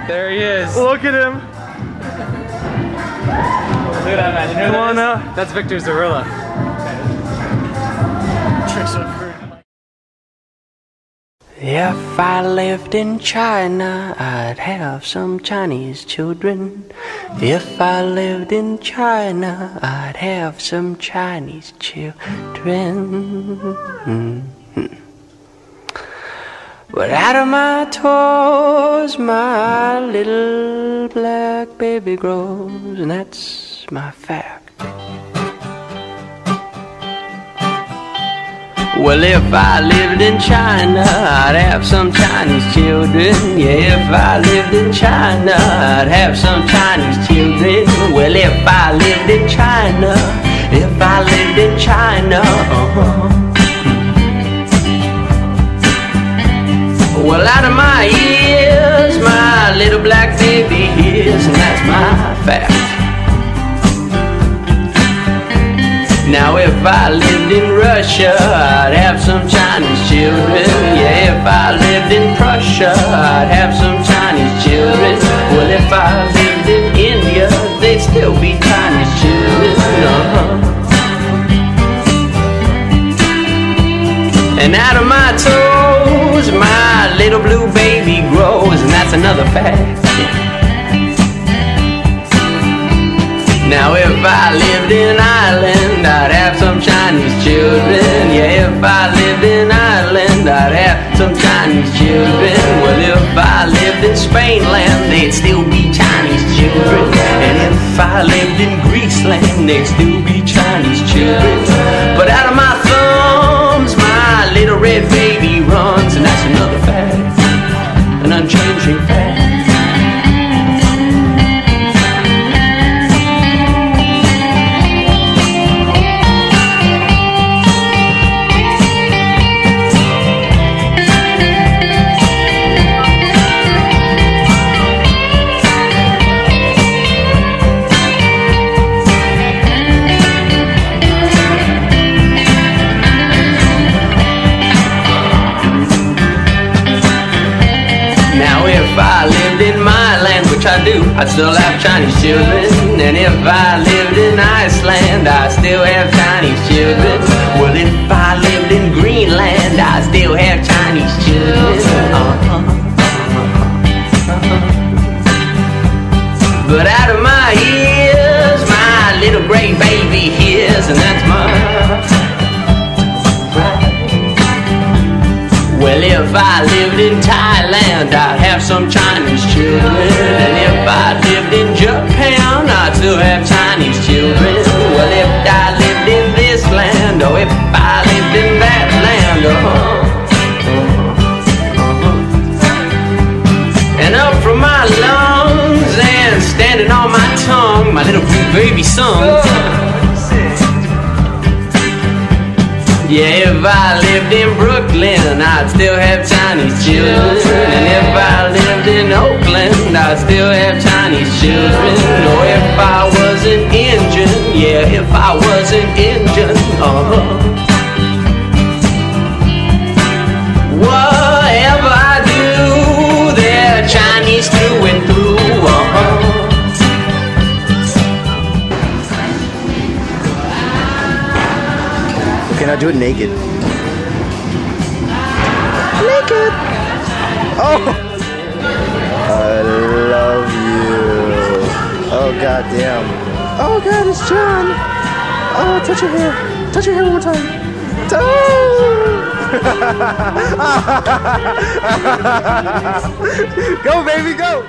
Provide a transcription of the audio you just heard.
There he is. Look at him. Look at that man. You know Come on now. That's Victor Zorilla. If I lived in China, I'd have some Chinese children. If I lived in China, I'd have some Chinese children. But out of my toes, my little black baby grows, and that's my fact. Well, if I lived in China, I'd have some Chinese children. Yeah, if I lived in China, I'd have some Chinese children. Well, if I lived in China, if I lived in China, Well, out of my ears, my little black baby hears, and that's my fact. Now if I lived in Russia, I'd have some Chinese children. Yeah, if I lived in Prussia, I'd have some Chinese children. Well, if I lived in India, they'd still be Chinese children. And out of my toes, my little blue baby grows, and that's another fact. Now if I lived in Ireland, I'd have some Chinese children. Yeah, if I lived in Ireland, I'd have some Chinese children. Well, if I lived in Spainland, they'd still be Chinese children. And if I lived in Greeceland, they'd still be Chinese children. But out of my thumbs, my little red baby runs, and that's another fact, an unchanging fact. If I lived in my land, which I do, I'd still have Chinese children. And if I lived in Iceland, I'd still have Chinese children. Well, if I lived in Greenland, I'd still have Chinese children. But out of my ears, my little gray baby hears, and that's my Well, if I lived in Thailand, I'd have some Chinese children. And if I lived in Japan, I'd still have Chinese children. Well, if I lived in this land, or if I lived in that land, And up from my lungs and standing on my tongue, my little blue baby song. Yeah, if I lived in Brooklyn, I'd still have Chinese children. And if I lived in Oakland, I'd still have Chinese children. Or if I was an Indian, yeah, if I was an Indian, Whatever I do, they're Chinese through and through, Okay, now do it naked. Naked! Oh! I love you. Oh, goddamn. Oh, God, it's John. Oh, touch your hair. Touch your hair one more time. Oh! Go, baby, go!